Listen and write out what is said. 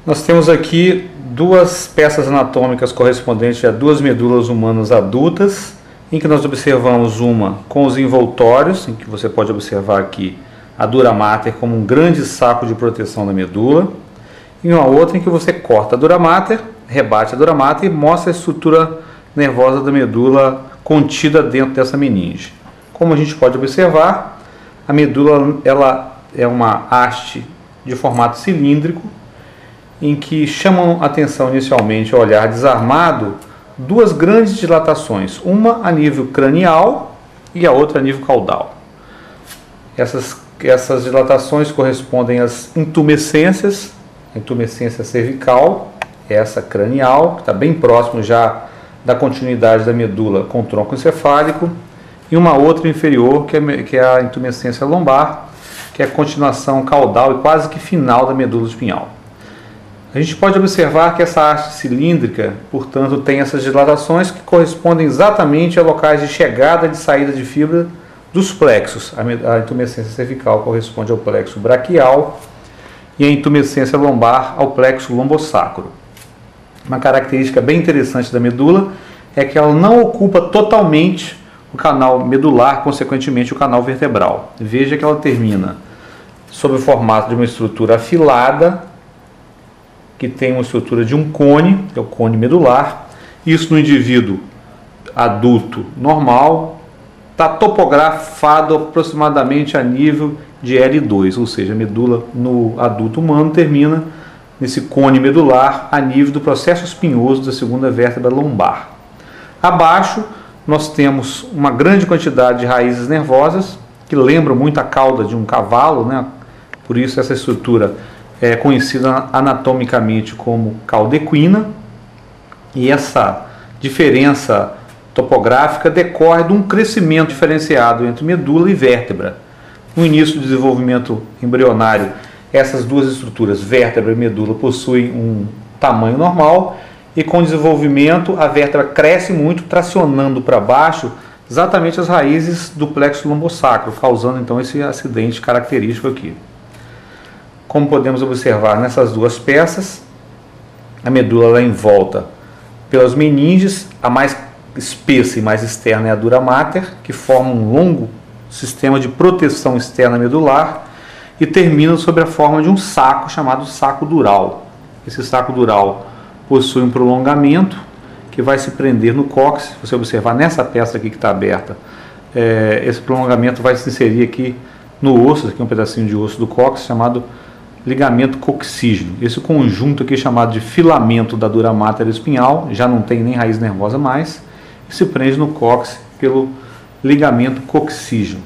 Nós temos aqui duas peças anatômicas correspondentes a duas medulas humanas adultas, em que nós observamos uma com os envoltórios, em que você pode observar aqui a dura mater como um grande saco de proteção da medula, e uma outra em que você corta a dura mater, rebate a dura mater e mostra a estrutura nervosa da medula contida dentro dessa meninge. Como a gente pode observar, a medula ela é uma haste de formato cilíndrico, em que chamam a atenção inicialmente ao olhar desarmado duas grandes dilatações, uma a nível cranial e a outra a nível caudal. Essas dilatações correspondem às intumescências, a intumescência cervical, essa cranial, que está bem próximo já da continuidade da medula com o tronco encefálico, e uma outra inferior, que é a intumescência lombar, que é a continuação caudal e quase que final da medula espinhal. A gente pode observar que essa haste cilíndrica, portanto, tem essas dilatações que correspondem exatamente a locais de chegada e de saída de fibra dos plexos. A intumescência cervical corresponde ao plexo braquial e a intumescência lombar ao plexo lombosacro. Uma característica bem interessante da medula é que ela não ocupa totalmente o canal medular, consequentemente o canal vertebral. Veja que ela termina sob o formato de uma estrutura afilada, que tem uma estrutura de um cone, que é o cone medular. Isso no indivíduo adulto normal está topografado aproximadamente a nível de L2, ou seja, a medula no adulto humano termina nesse cone medular a nível do processo espinhoso da segunda vértebra lombar. Abaixo nós temos uma grande quantidade de raízes nervosas que lembram muito a cauda de um cavalo, né? Por isso essa estrutura é conhecida anatomicamente como cauda equina, e essa diferença topográfica decorre de um crescimento diferenciado entre medula e vértebra. No início do desenvolvimento embrionário, essas duas estruturas, vértebra e medula, possuem um tamanho normal, e com o desenvolvimento a vértebra cresce muito, tracionando para baixo exatamente as raízes do plexo lombosacro, causando então esse acidente característico aqui. Como podemos observar nessas duas peças, a medula é envolta pelas meninges, a mais espessa e mais externa é a dura mater, que forma um longo sistema de proteção externa medular e termina sob a forma de um saco chamado saco dural. Esse saco dural possui um prolongamento que vai se prender no cóccix. Se você observar nessa peça aqui que está aberta, esse prolongamento vai se inserir aqui no osso, aqui é um pedacinho de osso do cóccix chamado ligamento coccígeo. Esse conjunto aqui chamado de filamento da dura mater espinhal, já não tem nem raiz nervosa mais, e se prende no cóccix pelo ligamento coccígeo.